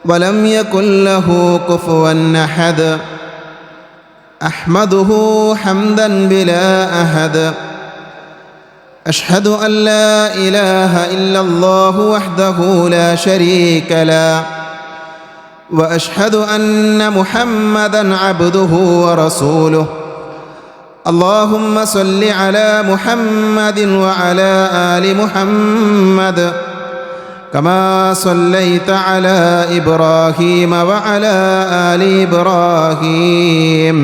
ولم يكن له كفوا أحد. أحمده حمدا بلا أحد. أشهد أن لا إله إلا الله وحده لا شريك له. وأشهد أن محمدا عبده ورسوله. اللهم صل على محمد وعلى آل محمد كما صليت على إبراهيم وعلى آل إبراهيم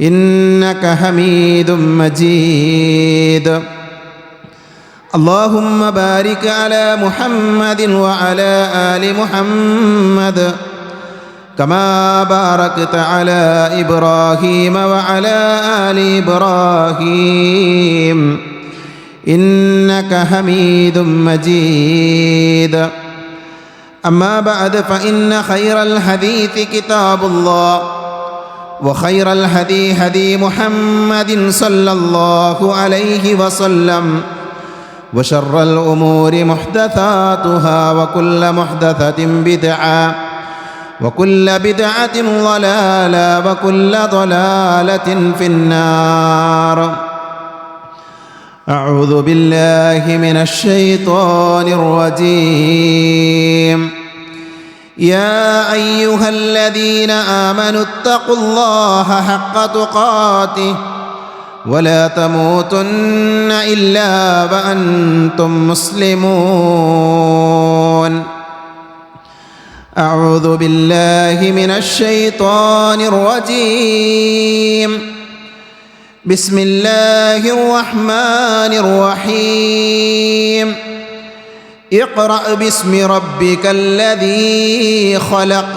إنك حميد مجيد. اللهم بارك على محمد وعلى آل محمد كما باركت على إبراهيم وعلى آل إبراهيم إنك حميد مجيد. أما بعد فإن خير الحديث كتاب الله وخير الهدي هدي محمد صلى الله عليه وسلم وشر الأمور محدثاتها وكل محدثة بدعة وكل بدعة ضلالة وكل ضلالة في النار. أعوذ بالله من الشيطان الرجيم. يا أيها الذين آمنوا اتقوا الله حق تقاته ولا تموتن إلا وأنتم مسلمون. أعوذ بالله من الشيطان الرجيم. بسم الله الرحمن الرحيم. اقرأ باسم ربك الذي خلق.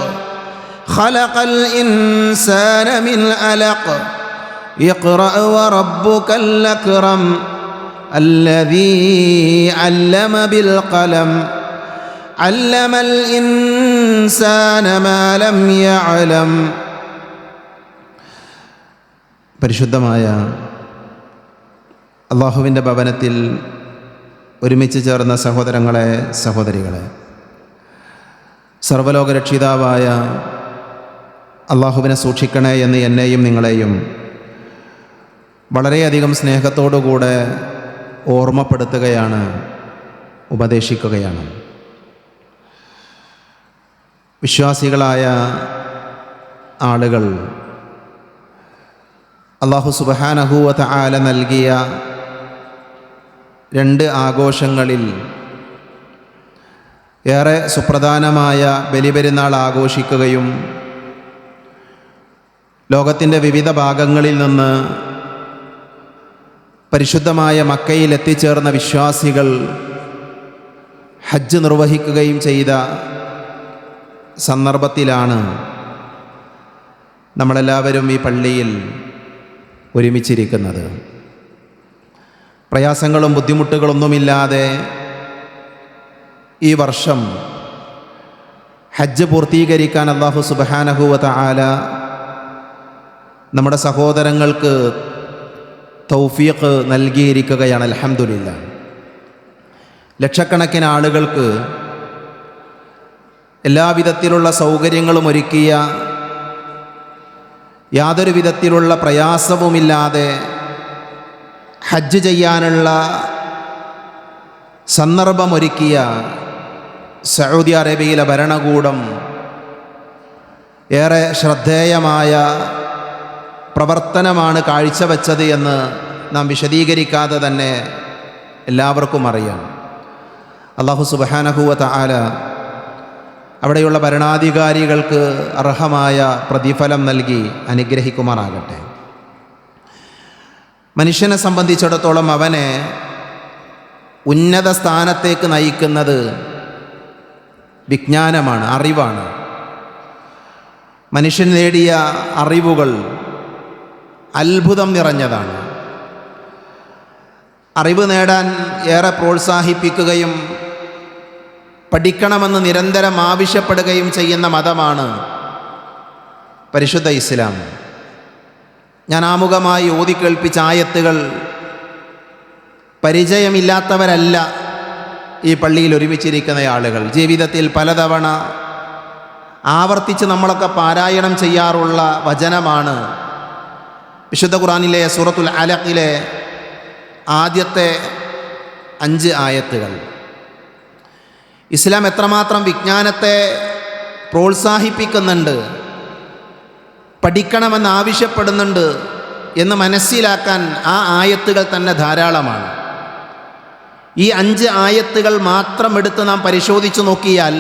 خلق الإنسان من علق. اقرأ وربك الأكرم الذي علم بالقلم علم الإنسان ما لم يعلم. പരിശുദ്ധമായ അള്ളാഹുവിൻ്റെ ഭവനത്തിൽ ഒരുമിച്ച് ചേർന്ന സഹോദരങ്ങളെ, സഹോദരികളെ, സർവ്വലോകരക്ഷിതാവായ അള്ളാഹുവിനെ സൂക്ഷിക്കണേ എന്ന് എന്നെയും നിങ്ങളെയും വളരെയധികം സ്നേഹത്തോടുകൂടെ ഓർമ്മപ്പെടുത്തുകയാണ്, ഉപദേശിക്കുകയാണ്. വിശ്വാസികളായ ആളുകൾ അല്ലാഹു സുബ്ഹാനഹു വ തആല നൽകിയ രണ്ട് ആഘോഷങ്ങളിൽ ഏറെ സുപ്രധാനമായ ബലിപെരുന്നാൾ ആഘോഷിക്കുകയും ലോകത്തിൻ്റെ വിവിധ ഭാഗങ്ങളിൽ നിന്ന് പരിശുദ്ധമായ മക്കയിൽ എത്തിച്ചേർന്ന വിശ്വാസികൾ ഹജ്ജ് നിർവഹിക്കുകയും ചെയ്ത സന്ദർഭത്തിലാണ് നമ്മളെല്ലാവരും ഈ പള്ളിയിൽ ഒരുമിച്ചിരിക്കുന്നത്. പ്രയാസങ്ങളും ബുദ്ധിമുട്ടുകളൊന്നുമില്ലാതെ ഈ വർഷം ഹജ്ജ് പൂർത്തീകരിക്കാൻ അല്ലാഹു സുബ്ഹാനഹു വ തആല നമ്മുടെ സഹോദരങ്ങൾക്ക് തൗഫീഖ് നൽകിയിരിക്കുകയാണ്. അൽഹംദുലില്ലാഹ്. ലക്ഷക്കണക്കിന് ആളുകൾക്ക് എല്ലാവിധത്തിലുള്ള സൗകര്യങ്ങളും ഒരുക്കിയ, യാതൊരു വിധത്തിലുള്ള പ്രയാസവുമില്ലാതെ ഹജ്ജ് ചെയ്യാനുള്ള സന്ദർഭമൊരുക്കിയ സൗദി അറേബ്യയിലെ ഭരണകൂടം ഏറെ ശ്രദ്ധേയമായ പ്രവർത്തനമാണ് കാഴ്ചവെച്ചത് എന്ന് നാം വിശദീകരിക്കാതെ തന്നെ എല്ലാവർക്കും അറിയാം. അല്ലാഹു സുബ്ഹാനഹു വ തആല അവിടെയുള്ള ഭരണാധികാരികൾക്ക് അർഹമായ പ്രതിഫലം നൽകി അനുഗ്രഹിക്കുമാറാകട്ടെ. മനുഷ്യനെ സംബന്ധിച്ചിടത്തോളം അവനെ ഉന്നത സ്ഥാനത്തേക്ക് നയിക്കുന്നത് വിജ്ഞാനമാണ്, അറിവാണ്. മനുഷ്യൻ നേടിയ അറിവുകൾ അത്ഭുതം നിറഞ്ഞതാണ്. അറിവ് നേടാൻ ഏറെ പ്രോത്സാഹിപ്പിക്കുകയും പഠിക്കണമെന്ന് നിരന്തരം ആവശ്യപ്പെടുകയും ചെയ്യുന്ന മതമാണ് പരിശുദ്ധ ഇസ്ലാം. ഞാൻ ആമുഖമായി ഓതിക്കേൾപ്പിച്ച ആയത്തുകൾ പരിചയമില്ലാത്തവരല്ല ഈ പള്ളിയിൽ ഒരുമിച്ചിരിക്കുന്ന ആളുകൾ. ജീവിതത്തിൽ പലതവണ ആവർത്തിച്ച് നമ്മളൊക്കെ പാരായണം ചെയ്യാറുള്ള വചനമാണ് വിശുദ്ധ ഖുർആനിലെ സൂറത്തുൽ അലഖിലെ ആദ്യത്തെ 5 ആയത്തുകൾ. ഇസ്ലാം എത്രമാത്രം വിജ്ഞാനത്തെ പ്രോത്സാഹിപ്പിക്കുന്നുണ്ട്, പഠിക്കണമെന്ന് ആവശ്യപ്പെടുന്നുണ്ട് എന്ന് മനസ്സിലാക്കാൻ ആ ആയത്തുകൾ തന്നെ ധാരാളമാണ്. ഈ 5 ആയത്തുകൾ മാത്രം എടുത്ത് നാം പരിശോധിച്ചു നോക്കിയാൽ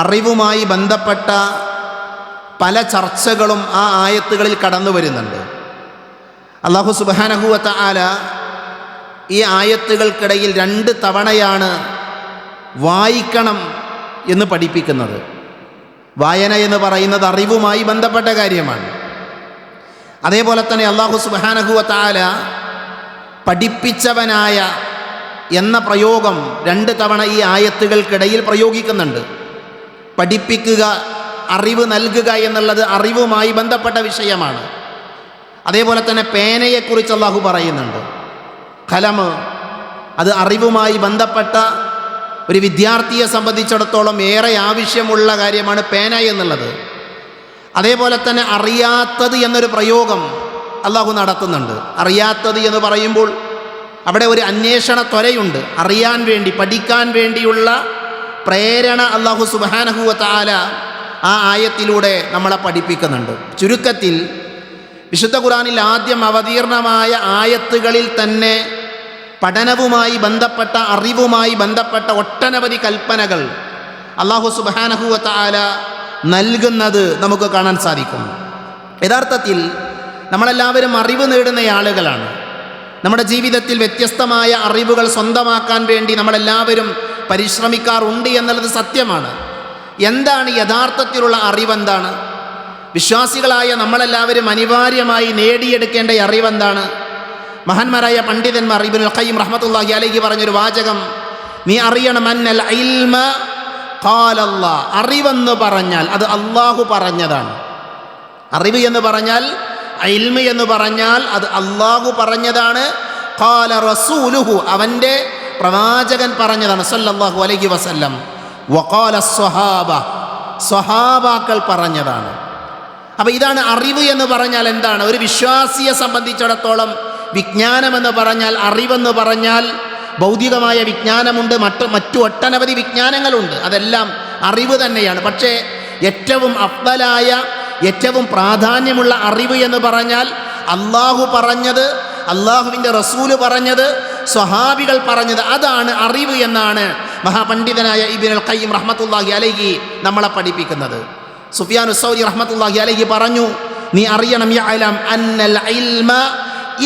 അറിവുമായി ബന്ധപ്പെട്ട പല ചർച്ചകളും ആ ആയത്തുകളിൽ കടന്നു വരുന്നുണ്ട്. അല്ലാഹു സുബ്ഹാനഹു വ തആല ഈ ആയത്തുകൾക്കിടയിൽ 2 തവണയാണ് വായിക്കണം എന്ന് പഠിപ്പിക്കുന്നത്. വായന എന്ന് പറയുന്നത് അറിവുമായി ബന്ധപ്പെട്ട കാര്യമാണ്. അതേപോലെ തന്നെ അല്ലാഹു സുബ്ഹാനഹു വ തആല പഠിപ്പിച്ചവനായ എന്ന പ്രയോഗം 2 തവണ ഈ ആയത്തുകൾക്കിടയിൽ പ്രയോഗിക്കുന്നുണ്ട്. പഠിപ്പിക്കുക, അറിവ് നൽകുക എന്നുള്ളത് അറിവുമായി ബന്ധപ്പെട്ട വിഷയമാണ്. അതേപോലെ തന്നെ പേനയെക്കുറിച്ച് അല്ലാഹു പറയുന്നുണ്ട്. ഖലം, അത് അറിവുമായി ബന്ധപ്പെട്ട ഒരു വിദ്യാർത്ഥിയെ സംബന്ധിച്ചിടത്തോളം ഏറെ ആവശ്യമുള്ള കാര്യമാണ് പേന എന്നുള്ളത്. അതേപോലെ തന്നെ അറിയാത്തത് എന്നൊരു പ്രയോഗം അല്ലാഹു നടത്തുന്നുണ്ട്. അറിയാത്തത് എന്ന് പറയുമ്പോൾ അവിടെ ഒരു അന്വേഷണ ത്വരയുണ്ട്. അറിയാൻ വേണ്ടി, പഠിക്കാൻ വേണ്ടിയുള്ള പ്രേരണ അല്ലാഹു സുബ്ഹാനഹു വ തആല ആ ആയത്തിലൂടെ നമ്മളെ പഠിപ്പിക്കുന്നുണ്ട്. ചുരുക്കത്തിൽ വിശുദ്ധ ഖുർആനിൽ ആദ്യം അവതീർണമായ ആയത്തുകളിൽ തന്നെ പഠനവുമായി ബന്ധപ്പെട്ട, അറിവുമായി ബന്ധപ്പെട്ട ഒട്ടനവധി കൽപ്പനകൾ അല്ലാഹു സുബ്ഹാനഹു വ തആല നൽകുന്നത് നമുക്ക് കാണാൻ സാധിക്കും. യഥാർത്ഥത്തിൽ നമ്മളെല്ലാവരും അറിവ് നേടുന്ന ആളുകളാണ്. നമ്മുടെ ജീവിതത്തിൽ വ്യത്യസ്തമായ അറിവുകൾ സ്വന്തമാക്കാൻ വേണ്ടി നമ്മളെല്ലാവരും പരിശ്രമിക്കാറുണ്ട് എന്നുള്ളത് സത്യമാണ്. എന്താണ് യഥാർത്ഥത്തിലുള്ള അറിവെന്താണ്? വിശ്വാസികളായ നമ്മളെല്ലാവരും അനിവാര്യമായി നേടിയെടുക്കേണ്ട അറിവെന്താണ്? മഹാന്മാരായ പണ്ഡിതന്മാർ ഇബ്നുൽ ഖയ്യിം റഹ്മത്തുള്ളാഹി അലൈഹി പറഞ്ഞൊരു വാചകം, നീ അറിയണം, അന്നൽ ഇൽമ ഖാലല്ലാഹ്, അറിവെന്ന് പറഞ്ഞാൽ അത് അള്ളാഹു പറഞ്ഞതാണ്. അറിവ് എന്ന് പറഞ്ഞാൽ, ഇൽമ എന്ന് പറഞ്ഞാൽ അത് അള്ളാഹു പറഞ്ഞതാണ്. ഖാല റസൂലുഹു, അവൻ്റെ പ്രവാചകൻ പറഞ്ഞതാണ് സല്ലല്ലാഹു അലൈഹി വസല്ലം. വഖാല സ്വഹാബ, സ്വഹാബാക്കൾ പറഞ്ഞതാണ്. അപ്പോൾ ഇതാണ് അറിവ് എന്ന് പറഞ്ഞാൽ എന്താണ്? ഒരു വിശ്വാസിയെ സംബന്ധിച്ചിടത്തോളം വിജ്ഞാനമെന്ന് പറഞ്ഞാൽ, അറിവെന്ന് പറഞ്ഞാൽ ഭൗതികമായ വിജ്ഞാനമുണ്ട്, മറ്റു ഒട്ടനവധി വിജ്ഞാനങ്ങളുണ്ട്. അതെല്ലാം അറിവ് തന്നെയാണ്. പക്ഷേ ഏറ്റവും അഫ്ദലായ, ഏറ്റവും പ്രാധാന്യമുള്ള അറിവ് എന്ന് പറഞ്ഞാൽ അള്ളാഹു പറഞ്ഞത്, അള്ളാഹുവിൻ്റെ റസൂല് പറഞ്ഞത്, സ്വഹാബികൾ പറഞ്ഞത്, അതാണ് അറിവ് എന്നാണ് മഹാപണ്ഡിതനായ ഇബ്നുൽ ഖയ്യിം റഹ്മത്തുള്ളാഹി അലൈഹി നമ്മളെ പഠിപ്പിക്കുന്നത്. സുഫിയാനു സൗരി റഹ്മത്തുള്ളാഹി അലൈഹി പറഞ്ഞു, നീ അറിയണം, യഅലം അന്നൽ ഇൽമ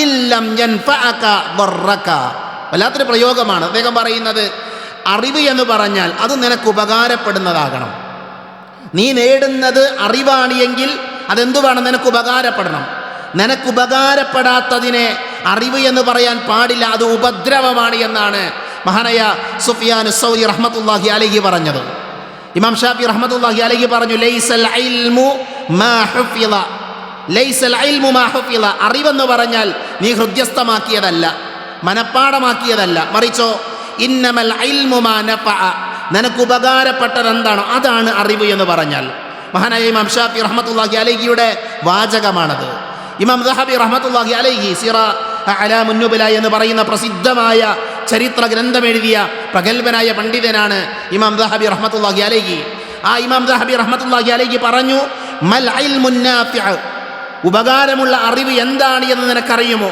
ഇല്ലം യൻഫഅക ദറക. വല്ലാത്തൊരു പ്രയോഗമാണ്. അദ്ദേഹം പറയുന്നത്, അറിവ് എന്ന് പറഞ്ഞാൽ അത് നിനക്ക് ഉപകാരപ്പെടുന്നതാകണം. നീ നേടുന്നത് അറിവാണ് എങ്കിൽ അതെന്തു വേണം? നിനക്ക് ഉപകാരപ്പെടണം. നിനക്ക് ഉപകാരപ്പെടാത്തതിനെ അറിവ് എന്ന് പറയാൻ പാടില്ല, അത് ഉപദ്രവമാണ് എന്നാണ് മഹാനായ സുഫിയാനു സൗരി റഹ്മത്തുള്ളാഹി അലൈഹി പറഞ്ഞത്. ഇമാം ഷാഫി റഹ്മത്തുള്ളാഹി അലൈഹി പറഞ്ഞു, ലൈസൽ ഇൽമു മാ ഹുഫിള, ലൈസൽ ഇൽമു മാ ഹുഫിള, അറിവെന്ന് പറഞ്ഞാൽ നീ ഹൃദ്യസ്ഥമാക്കിയതല്ല, മനപ്പാടമാക്കിയതല്ല, മറിച്ചോ ഇന്നമൽ ഇൽമു മാ നഫഅ, നിനക്ക് ഉപകാരപ്പെട്ടത് എന്താണോ അതാണ് അറിവ് എന്ന് പറഞ്ഞാൽ. മഹാനായ ഇമാം ഷാഫി റഹ്മത്തുള്ളാഹി അലൈഹിയുടെ വാചകമാണത്. ഇമാം ദഹബി റഹ്മത്തുള്ളാഹി അലൈഹി സിറ അഅലാമുൻ നുബല എന്ന് പറയുന്ന പ്രസിദ്ധമായ ചരിത്ര ഗ്രന്ഥം എഴുതിയ പ്രഗത്ഭനായ പണ്ഡിതനാണ് ഇമാം ദഹബി റഹ്മത്തുള്ളാഹി അലൈഹി. ആ ഇമാം ദഹബി റഹ്മത്തുള്ളാഹി അലൈഹി പറഞ്ഞു, മൽ ഇൽമുൻ നാഫിഉ, ഉപകാരമുള്ള അറിവ് എന്താണ് എന്ന് നിനക്കറിയുമോ?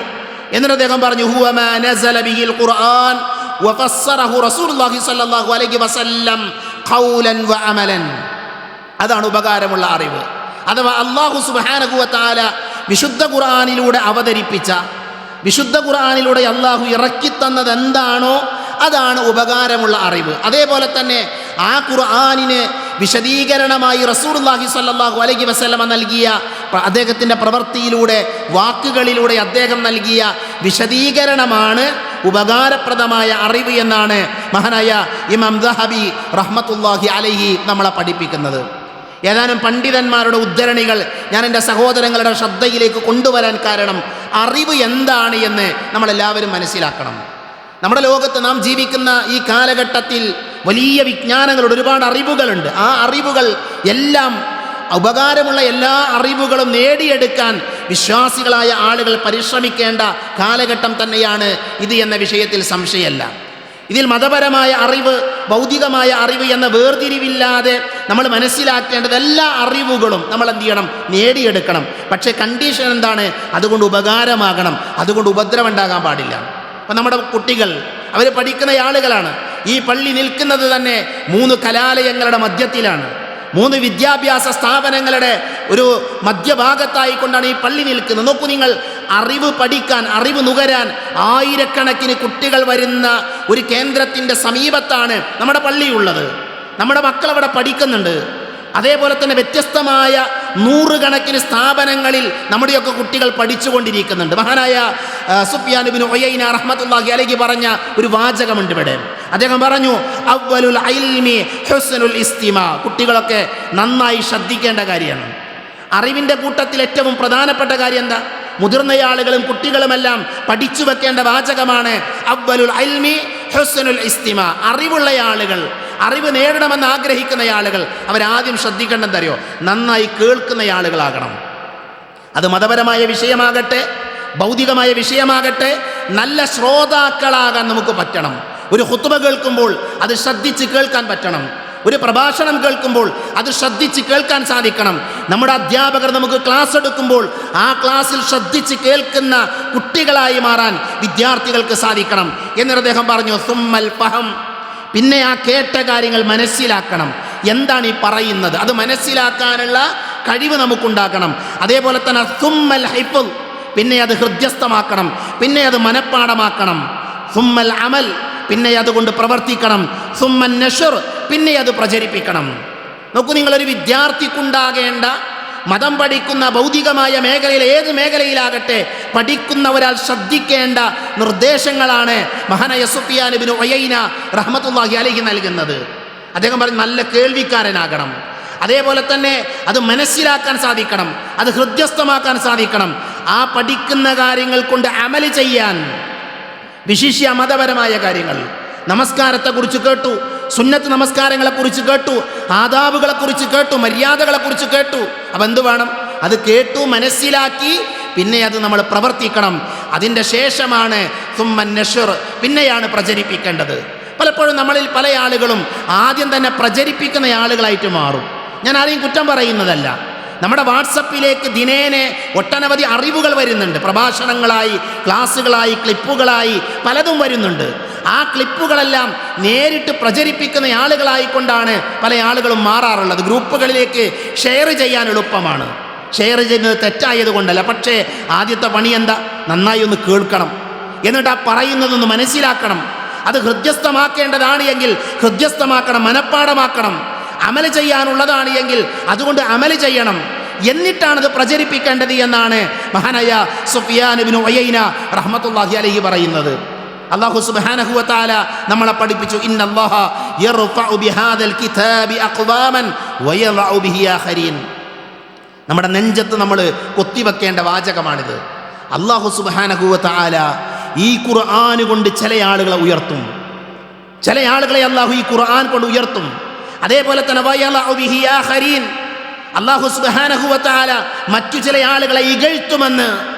എന്നിട്ട് അദ്ദേഹം പറഞ്ഞു, ഹുവ മാ നസല ബിഹിൽ ഖുർആൻ വഫസ്സറഹു റസൂലുള്ളാഹി സ്വല്ലല്ലാഹു അലൈഹി വസല്ലം ഖൗലൻ വഅമലൻ, അതാണ് ഉപകാരമുള്ള അറിവ്. അഥവാ അല്ലാഹു സുബ്ഹാനഹു വ തആല വിശുദ്ധ ഖുർആനിലൂടെ അവതരിപ്പിച്ച, വിശുദ്ധ ഖുർആനിലൂടെ അല്ലാഹു ഇറക്കിത്തന്നത് എന്താണോ അതാണ് ഉപകാരമുള്ള അറിവ്. അതേപോലെ തന്നെ ആ ഖുർആനിന് വിശദീകരണമായി റസൂലുള്ളാഹി സ്വല്ലല്ലാഹു അലൈഹി വസല്ലമ നൽകിയ, അദ്ദേഹത്തിൻ്റെ പ്രവൃത്തിയിലൂടെ, വാക്കുകളിലൂടെ അദ്ദേഹം നൽകിയ വിശദീകരണമാണ് ഉപകാരപ്രദമായ അറിവ് എന്നാണ് മഹാനായ ഇമാം ദഹബി റഹ്മത്തുള്ളാഹി അലൈഹി നമ്മളെ പഠിപ്പിക്കുന്നത്. ഏതാനും പണ്ഡിതന്മാരുടെ ഉദ്ധരണികൾ ഞാൻ എൻ്റെ സഹോദരങ്ങളുടെ ശ്രദ്ധയിലേക്ക് കൊണ്ടുവരാൻ കാരണം അറിവ് എന്താണ് എന്ന് നമ്മളെല്ലാവരും മനസ്സിലാക്കണം. നമ്മുടെ ലോകത്ത് നാം ജീവിക്കുന്ന ഈ കാലഘട്ടത്തിൽ വലിയ വിജ്ഞാനങ്ങളുണ്ട്, ഒരുപാട് അറിവുകളുണ്ട്. ആ അറിവുകൾ എല്ലാം, ഉപകാരമുള്ള എല്ലാ അറിവുകളും നേടിയെടുക്കാൻ വിശ്വാസികളായ ആളുകൾ പരിശ്രമിക്കേണ്ട കാലഘട്ടം തന്നെയാണ് ഇത് എന്ന വിഷയത്തിൽ സംശയമല്ല. ഇതിൽ മതപരമായ അറിവ്, ഭൗതികമായ അറിവ് എന്ന വേർതിരിവില്ലാതെ നമ്മൾ മനസ്സിലാക്കേണ്ടത് എല്ലാ അറിവുകളും നമ്മൾ എന്ത് ചെയ്യണം? നേടിയെടുക്കണം. പക്ഷേ കണ്ടീഷൻ എന്താണ്? അതുകൊണ്ട് ഉപകാരമാകണം, അതുകൊണ്ട് ഉപദ്രവം ഉണ്ടാകാൻ പാടില്ല. അപ്പം നമ്മുടെ കുട്ടികൾ അവർ പഠിക്കുന്ന ആളുകളാണ്. ഈ പള്ളി നിൽക്കുന്നത് തന്നെ 3 കലാലയങ്ങളുടെ മധ്യത്തിലാണ്, 3 വിദ്യാഭ്യാസ സ്ഥാപനങ്ങളുടെ ഒരു മധ്യഭാഗത്തായിക്കൊണ്ടാണ് ഈ പള്ളി നിൽക്കുന്നത്. നോക്കൂ നിങ്ങൾ, അറിവ് പഠിക്കാൻ, അറിവ് നുകരാൻ ആയിരക്കണക്കിന് കുട്ടികൾ വരുന്ന ഒരു കേന്ദ്രത്തിൻ്റെ സമീപത്താണ് നമ്മുടെ പള്ളിയുള്ളത്. നമ്മുടെ മക്കൾ അവിടെ പഠിക്കുന്നുണ്ട്. അതേപോലെ തന്നെ വ്യത്യസ്തമായ 100 കണക്കിന് സ്ഥാപനങ്ങളിൽ നമ്മുടെയൊക്കെ കുട്ടികൾ പഠിച്ചുകൊണ്ടിരിക്കുന്നുണ്ട്. മഹാനായ സുഫ്യാൻ ഇബ്നു ഉയൈന റഹ്മത്തുള്ളാഹി അലൈഹി പറഞ്ഞ ഒരു വാചകമുണ്ട് ഇവിടെ. അദ്ദേഹം പറഞ്ഞു, അവ്വലുൽ ഇൽമി ഹുസ്നുൽ ഇസ്തിമാ. കുട്ടികളൊക്കെ നന്നായി ശ്രദ്ധിക്കേണ്ട കാര്യമാണ്. അറിവിൻ്റെ കൂട്ടത്തിൽ ഏറ്റവും പ്രധാനപ്പെട്ട കാര്യം എന്താ? മുതിർന്ന ആളുകളും കുട്ടികളുമെല്ലാം പഠിച്ചു വെക്കേണ്ട വാചകമാണ് അവ്വലുൽ ഇൽമി ഹുസ്നുൽ ഇസ്തിമാ. അറിവുള്ള ആളുകൾ, അറിവ് നേടണമെന്ന് ആഗ്രഹിക്കുന്ന ആളുകൾ അവരാദ്യം ശ്രദ്ധിക്കേണ്ടതറിയോ? നന്നായി കേൾക്കുന്ന ആളുകളാകണം. അത് മതപരമായ വിഷയമാകട്ടെ, ഭൗതികമായ വിഷയമാകട്ടെ, നല്ല ശ്രോതാക്കളാകാൻ നമുക്ക് പറ്റണം. ഒരു ഖുത്ബ കേൾക്കുമ്പോൾ അത് ശ്രദ്ധിച്ച് കേൾക്കാൻ പറ്റണം. ഒരു പ്രഭാഷണം കേൾക്കുമ്പോൾ അത് ശ്രദ്ധിച്ച് കേൾക്കാൻ സാധിക്കണം. നമ്മുടെ അധ്യാപകർ നമുക്ക് ക്ലാസ് എടുക്കുമ്പോൾ ആ ക്ലാസ്സിൽ ശ്രദ്ധിച്ച് കേൾക്കുന്ന കുട്ടികളായി മാറാൻ വിദ്യാർത്ഥികൾക്ക് സാധിക്കണം എന്ന് അദ്ദേഹം പറഞ്ഞു. സുമ്മൽ ഫഹം, പിന്നെ ആ കേട്ട കാര്യങ്ങൾ മനസ്സിലാക്കണം. എന്താണ് ഈ പറയുന്നത്? അത് മനസ്സിലാക്കാനുള്ള കഴിവ് നമുക്കുണ്ടാക്കണം. അതേപോലെ തന്നെ സുമ്മൽ ഹിഫ്ള്, പിന്നെ അത് ഹൃദ്യസ്ഥമാക്കണം, പിന്നെ അത് മനഃപ്പാടമാക്കണം. സുമ്മൽ അമൽ, പിന്നെ അതുകൊണ്ട് പ്രവർത്തിക്കണം. സുമ്മൻ നശ്ർ, പിന്നെ അത് പ്രചരിപ്പിക്കണം. നോക്കൂ, നിങ്ങളൊരു വിദ്യാർത്ഥിക്കുണ്ടാകേണ്ട, മതം പഠിക്കുന്ന ഭൗതികമായ മേഖലയിൽ, ഏത് മേഖലയിലാകട്ടെ പഠിക്കുന്ന ഒരാൾ ശ്രദ്ധിക്കേണ്ട നിർദ്ദേശങ്ങളാണ് മഹാനായ സുഫ്യാൻ ഇബ്നു ഉയൈന റഹ്മത്തുള്ളാഹി അലൈഹി നൽകുന്നത്. അദ്ദേഹം പറഞ്ഞു, നല്ല കേൾവിക്കാരനാകണം. അതേപോലെ തന്നെ അത് മനസ്സിലാക്കാൻ സാധിക്കണം, അത് ഹൃദ്യസ്ഥമാക്കാൻ സാധിക്കണം. ആ പഠിക്കുന്ന കാര്യങ്ങൾ കൊണ്ട് അമല് ചെയ്യാൻ, വിശിഷ്യ മതപരമായ കാര്യങ്ങൾ, നമസ്കാരത്തെക്കുറിച്ച് കേട്ടു, സുന്നത്ത് നമസ്കാരങ്ങളെക്കുറിച്ച് കേട്ടു, ആദാബുകളെക്കുറിച്ച് കേട്ടു, മര്യാദകളെക്കുറിച്ച് കേട്ടു. അപ്പം എന്ത് വേണം? അത് കേട്ടു, മനസ്സിലാക്കി, പിന്നെ അത് നമ്മൾ പ്രവർത്തിക്കണം. അതിൻ്റെ ശേഷമാണ് സുമ്മൻ നശ്ർ, പിന്നെയാണ് പ്രചരിപ്പിക്കേണ്ടത്. പലപ്പോഴും നമ്മളിൽ പല ആളുകളും ആദ്യം തന്നെ പ്രചരിപ്പിക്കുന്ന ആളുകളായിട്ട് മാറും. ഞാൻ ആരെയും കുറ്റം പറയുന്നതല്ല. നമ്മുടെ വാട്സപ്പിലേക്ക് ദിനേനെ ഒട്ടനവധി അറിവുകൾ വരുന്നുണ്ട്. പ്രഭാഷണങ്ങളായി, ക്ലാസ്സുകളായി, ക്ലിപ്പുകളായി പലതും വരുന്നുണ്ട്. ആ ക്ലിപ്പുകളെല്ലാം നേരിട്ട് പ്രചരിപ്പിക്കുന്ന ആളുകളായിക്കൊണ്ടാണ് പല ആളുകളും മാറാറുള്ളത്. ഗ്രൂപ്പുകളിലേക്ക് ഷെയർ ചെയ്യാൻ എളുപ്പമാണ്. ഷെയർ ചെയ്യുന്നത് തെറ്റായത് കൊണ്ടല്ല. പക്ഷേ ആദ്യത്തെ പണി എന്താ? നന്നായി ഒന്ന് കേൾക്കണം, എന്നിട്ട് ആ പറയുന്നതൊന്ന് മനസ്സിലാക്കണം. അത് ഹൃദ്യസ്ഥമാക്കേണ്ടതാണ് എങ്കിൽ ഹൃദ്യസ്ഥമാക്കണം, മനഃപ്പാടമാക്കണം. അമല് ചെയ്യാനുള്ളതാണ് എങ്കിൽ അതുകൊണ്ട് അമല് ചെയ്യണം. എന്നിട്ടാണത് പ്രചരിപ്പിക്കേണ്ടത് എന്നാണ് മഹാനായ സുഫ്യാൻ ഇബ്നു ഉയൈന റഹ്മത്തുള്ളാഹി അലൈഹി പറയുന്നത്. അല്ലാഹു സുബ്ഹാനഹു വ തആല നമ്മളെ പഠിപ്പിച്ചു, ഇന്നല്ലാഹ യർഫഉ ബിഹാദൽ കിതാബി അഖ്വാമൻ വയളഉ ബിഹി ആഖരീൻ. നമ്മുടെ നെഞ്ചത്ത് നമ്മൾ കൊത്തിവെക്കേണ്ട വാചകമാണിത്. അല്ലാഹു സുബ്ഹാനഹു വ തആല ഈ ഖുർആൻ കൊണ്ട് ചില ആളുകളെ ഉയർത്തും. ചില ആളുകളെ അല്ലാഹു ഈ ഖുർആൻ കൊണ്ട് ഉയർത്തും. അതേപോലെ തന്നെ വയളഉ ബിഹി ആഖരീൻ, അല്ലാഹു സുബ്ഹാനഹു വ തആല മറ്റു ചില ആളുകളെ ഇകഴ്ത്തുമെന്ന്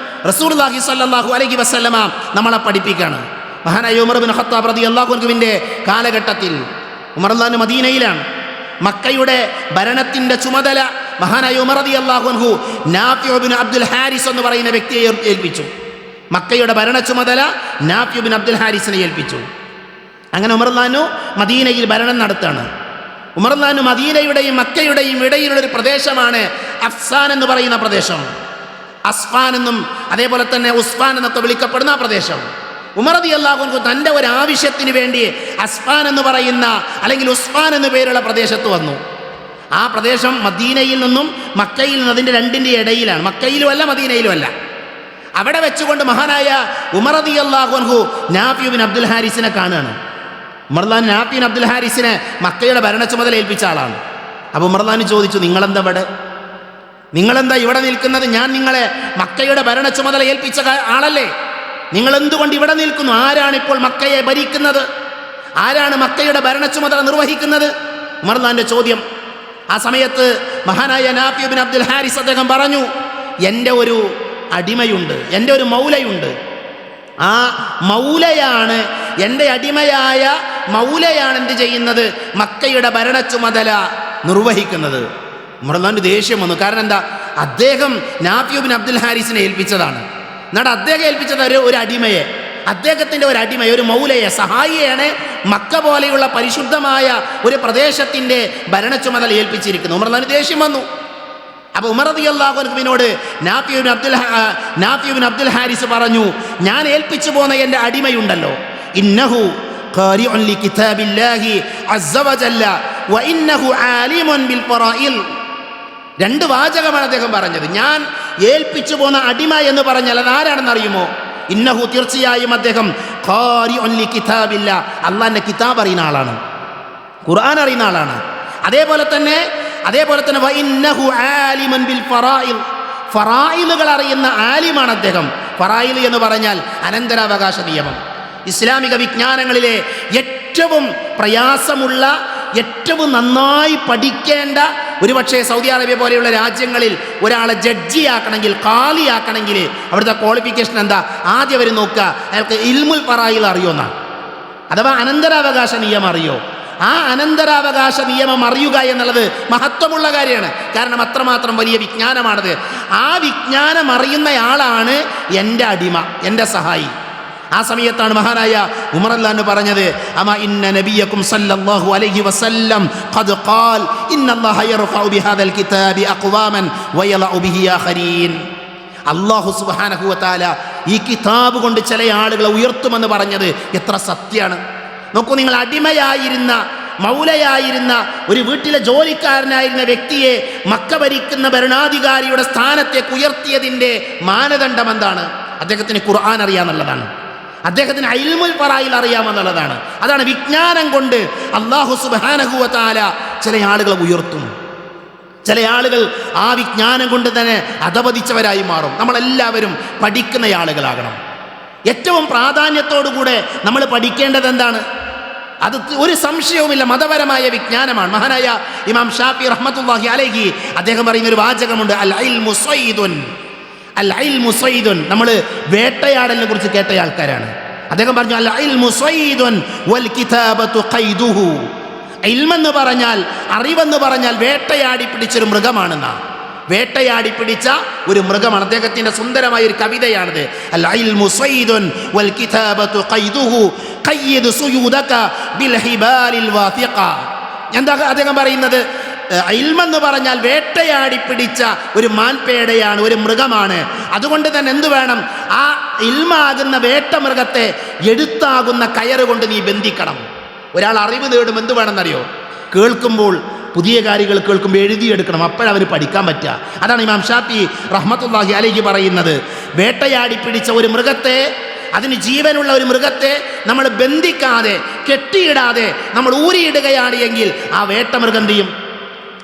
റസൂലുള്ളാഹി സ്വല്ലല്ലാഹു അലൈഹി വസല്ലമ നമ്മളെ പഠിപ്പിക്കുകയാണ്. മഹാനായ ഉമർ ഇബ്നു ഖത്താബ് റളിയല്ലാഹു അൻഹുവിൻ്റെ കാലഘട്ടത്തിൽ, ഉമർ റളിയല്ലാഹു അൻഹു മദീനയിലാണ്. മക്കയുടെ ഭരണത്തിൻ്റെ ചുമതല മഹാനായ ഉമർ റളിയല്ലാഹു അൻഹു നാഫിഉ ഇബ്നു അബ്ദുൽ ഹാരിസ് എന്ന് പറയുന്ന വ്യക്തിയെ ഏൽപ്പിച്ചു. മക്കയുടെ ഭരണ ചുമതല നാഫിഉ ഇബ്നു അബ്ദുൽ ഹാരിസിനെ ഏൽപ്പിച്ചു. അങ്ങനെ ഉമർ റളിയല്ലാഹു അൻഹു മദീനയിൽ ഭരണം നടത്താണ്. ഉമർ റളിയല്ലാഹു അൻഹു മദീനയുടെയും മക്കയുടെയും ഇടയിലുള്ളൊരു പ്രദേശമാണ് അഫ്സാൻ എന്ന് പറയുന്ന പ്രദേശം. അസ്ഫാൻ എന്നും അതേപോലെ തന്നെ ഉസ്ഫാൻ എന്നൊക്കെ വിളിക്കപ്പെടുന്ന ആ പ്രദേശം. ഉമർ റളിയല്ലാഹു അൻഹു തൻ്റെ ഒരു ആവശ്യത്തിന് വേണ്ടി അസ്ഫാൻ എന്ന് പറയുന്ന അല്ലെങ്കിൽ ഉസ്ഫാൻ എന്നു പേരുള്ള പ്രദേശത്ത് വന്നു. ആ പ്രദേശം മദീനയിൽ നിന്നും മക്കയിൽ നിന്നും അതിൻ്റെ രണ്ടിൻ്റെ ഇടയിലാണ്. മക്കയിലുമല്ല മദീനയിലുമല്ല. അവിടെ വെച്ചുകൊണ്ട് മഹാനായ ഉമർ റളിയല്ലാഹു അൻഹു നാഫിഉ ഇബ്നു അബ്ദുൽ ഹാരിസിനെ കാണുകയാണ്. ഉമർ റളിയല്ലാഹു അൻഹു നാഫിഉ അബ്ദുൽ ഹാരിസിനെ മക്കയുടെ ഭരണ ചുമതല ഏൽപ്പിച്ച ആളാണ്. അപ്പോൾ ഉമർ റളിയല്ലാഹു അൻഹു ചോദിച്ചു, നിങ്ങളെന്താ ഇവിടെ? നിങ്ങളെന്താ ഇവിടെ നിൽക്കുന്നത്? ഞാൻ നിങ്ങളെ മക്കയുടെ ഭരണ ചുമതല ഏൽപ്പിച്ച ആളല്ലേ? നിങ്ങൾ എന്തുകൊണ്ട് ഇവിടെ നിൽക്കുന്നു? ആരാണിപ്പോൾ മക്കയെ ഭരിക്കുന്നത്? ആരാണ് മക്കയുടെ ഭരണ ചുമതല നിർവഹിക്കുന്നത്? ഉമർ റളിയല്ലാഹുവിന്റെ ചോദ്യം. ആ സമയത്ത് മഹാനായ നാഫി ഇബ്നു അബ്ദുൽ ഹാരിസ് അദ്ദേഹം പറഞ്ഞു, എൻ്റെ ഒരു അടിമയുണ്ട്, എൻ്റെ ഒരു മൗലയുണ്ട്. ആ മൗലയാണ്, എൻ്റെ അടിമയായ മൗലയാണ് എന്ത് ചെയ്യുന്നത്? മക്കയുടെ ഭരണ ചുമതല നിർവഹിക്കുന്നത്. ഉമർ റളിയല്ലാഹുവിന് ദേഷ്യം വന്നു. കാരണം എന്താ? അദ്ദേഹം നാഫി ഇബ്നു അബ്ദുൽ ഹാരിസിനെ ഏൽപ്പിച്ചതാണ്. എന്നിട്ട് അദ്ദേഹം ഏൽപ്പിച്ചത് ഒരു അടിമയെ, അദ്ദേഹത്തിൻ്റെ ഒരു അടിമയെ, ഒരു മൗലയെ, സഹായിയാണ് മക്ക പോലെയുള്ള പരിശുദ്ധമായ ഒരു പ്രദേശത്തിൻ്റെ ഭരണ ചുമതല ഏൽപ്പിച്ചിരിക്കുന്നു. ഉമർ റളിയല്ലാഹുവിന് ദേഷ്യം വന്നു. അപ്പോൾ ഉമർ റളിയല്ലാഹു അൻഹുവിനോട് നാഫി ഇബ്നു അബ്ദുൽ ഹാരിസ് പറഞ്ഞു, ഞാൻ ഏൽപ്പിച്ചു പോന്ന എൻ്റെ അടിമയുണ്ടല്ലോ, ഇന്നഹു ഖാരിഉൻ ലികിതാബില്ലാഹി അസ്സ വജല്ല വഇന്നഹു ആലിമുൻ ബിൽ ഫറായിൽ. രണ്ട് വാചകമാണ് അദ്ദേഹം പറഞ്ഞത്. ഞാൻ ഏൽപ്പിച്ചു പോന്ന അടിമ എന്ന് പറഞ്ഞാൽ അത് ആരാണെന്ന് അറിയുമോ? ഇന്നഹു, തീർച്ചയായും അദ്ദേഹം ഖാരിഉൻ ലികിതാബില്ലാ, അല്ലാഹുവിന്റെ കിതാബ് അറിയുന്ന ആളാണ്, ഖുർആൻ അറിയുന്ന ആളാണ്. അതേപോലെ തന്നെ വഇന്നഹു ആലിമുൻ ബിൽ ഫറായിൽ, ഫറായിലുകൾ അറിയുന്ന ആലിമാണ് അദ്ദേഹം. ഫറായിൽ എന്ന് പറഞ്ഞാൽ അനന്തരാവകാശ നിയമം. ഇസ്ലാമിക വിജ്ഞാനങ്ങളിലെ ഏറ്റവും പ്രയാസമുള്ള, ഏറ്റവും നന്നായി പഠിക്കേണ്ട, ഒരുപക്ഷെ സൗദി അറേബ്യ പോലെയുള്ള രാജ്യങ്ങളിൽ ഒരാളെ ജഡ്ജിയാക്കണമെങ്കിൽ, ഖാലിയാക്കണമെങ്കിൽ അവിടുത്തെ ക്വാളിഫിക്കേഷൻ എന്താ? ആദ്യം അവർ നോക്കുക, അയാൾക്ക് ഇൽമുൽ ഫറായിൽ അറിയുമെന്നാണ്. അഥവാ അനന്തരാവകാശ നിയമം അറിയോ? ആ അനന്തരാവകാശ നിയമം അറിയുക എന്നുള്ളത് മഹത്വമുള്ള കാര്യമാണ്. കാരണം അത്രമാത്രം വലിയ വിജ്ഞാനമാണത്. ആ വിജ്ഞാനം അറിയുന്നയാളാണ് എൻ്റെ അടിമ, എൻ്റെ സഹായി. ആ സമയത്താണ് മഹാനായ ഉമർ റളിയല്ലാഹു പറഞ്ഞത്, അമാ ഇന്ന നബിയക്കും സല്ലല്ലാഹു അലൈഹി വസല്ലം ഖദ് ഖാൽ ഇന്നല്ലാഹ യർഫഉ ബിഹാദൽ കിതാബി അഖ്വാമൻ വയലഉ ബിഹി ആഖരീൻ. അല്ലാഹു സുബ്ഹാനഹു വ തആല ഈ കിതാബ് കൊണ്ട് ചില ആളുകളെ ഉയർത്തുമെന്ന് പറഞ്ഞത് എത്ര സത്യമാണ്. നോക്കൂ, നിങ്ങൾ അടിമയായിരുന്ന, മൗലയായിരുന്ന, ഒരു വീട്ടിലെ ജോലിക്കാരനായിരുന്ന വ്യക്തിയെ മക്ക ഭരിക്കുന്ന ഭരണാധികാരിയുടെ സ്ഥാനത്തേക്ക് ഉയർത്തിയതിൻ്റെ മാനദണ്ഡം എന്താണ്? അദ്ദേഹത്തിന് ഖുർആൻ അറിയാമെന്നുള്ളതാണ്, അദ്ദേഹത്തിന് ഇൽമുൽ ഫറായിൽ അറിയാമെന്നുള്ളതാണ്. അതാണ് വിജ്ഞാനം കൊണ്ട് അല്ലാഹു സുബ്ഹാനഹു വ തആല ചില ആളുകളെ ഉയർത്തും. ചില ആളുകൾ ആ വിജ്ഞാനം കൊണ്ട് തന്നെ അധപതിച്ചവരായി മാറും. നമ്മളെല്ലാവരും പഠിക്കുന്ന ആളുകളാകണം. ഏറ്റവും പ്രാധാന്യത്തോടുകൂടെ നമ്മൾ പഠിക്കേണ്ടത് എന്താണ്? അത് ഒരു സംശയവുമില്ല, മതപരമായ വിജ്ഞാനമാണ്. മഹാനായ ഇമാം ഷാഫി റഹ്മത്തുള്ളാഹി അലൈഹി അദ്ദേഹം പറയുന്ന ഒരു വാചകമുണ്ട്, അൽ ഇൽമു സ്വൈദുൻ. അൽ ഇൽമു സ്വൈദുൻ. നമ്മൾ വേട്ടയാടലിനെ കുറിച്ച് കേട്ട ആൾക്കാരാണ്. അദ്ദേഹം പറഞ്ഞു, അൽ ഇൽമു സ്വൈദുൻ വൽ കിതാബത്തു ഖൈദുഹു. ഇൽമെന്ന് പറഞ്ഞാൽ, അറിവെന്ന് പറഞ്ഞാൽ വേട്ടയാടി പിടിച്ചൊരു മൃഗമാണെന്നാ. വേട്ടയാടി പിടിച്ച ഒരു മൃഗമാണ്. അദ്ദേഹത്തിന്റെ സുന്ദരമായ ഒരു കവിതയാണിത്. അൽ ഇൽമു സ്വൈദുൻ വൽ കിതാബത്തു ഖൈദുഹു ഖയ്യിദ് സുയൂദക ബിൽ ഹിബാലിൽ വാഥിഖ. എന്താ അദ്ദേഹം പറയുന്നത്? ഇൽമെന്ന് പറഞ്ഞാൽ വേട്ടയാടി പിടിച്ച ഒരു മാൻപേടയാണ്, ഒരു മൃഗമാണ്. അതുകൊണ്ട് തന്നെ എന്തു വേണം? ആ ഇൽമാകുന്ന വേട്ടമൃഗത്തെ എഴുത്താകുന്ന കയറുകൊണ്ട് നീ ബന്ധിക്കണം. ഒരാൾ അറിവ് നേടും എന്ത് വേണമെന്നറിയോ? കേൾക്കുമ്പോൾ, പുതിയ കാര്യങ്ങൾ കേൾക്കുമ്പോൾ എഴുതിയെടുക്കണം, അപ്പോഴവന് പഠിക്കാൻ പറ്റുക. അതാണ് ഇമാം ഷാഫി റഹ്മത്തുള്ളാഹി അലൈഹി പറയുന്നത്. വേട്ടയാടി പിടിച്ച ഒരു മൃഗത്തെ, അതിന് ജീവനുള്ള ഒരു മൃഗത്തെ നമ്മൾ ബന്ധിക്കാതെ, കെട്ടിയിടാതെ നമ്മൾ ഊരിയിടുകയാണ് എങ്കിൽ ആ വേട്ടമൃഗം എന്ത് ചെയ്യും?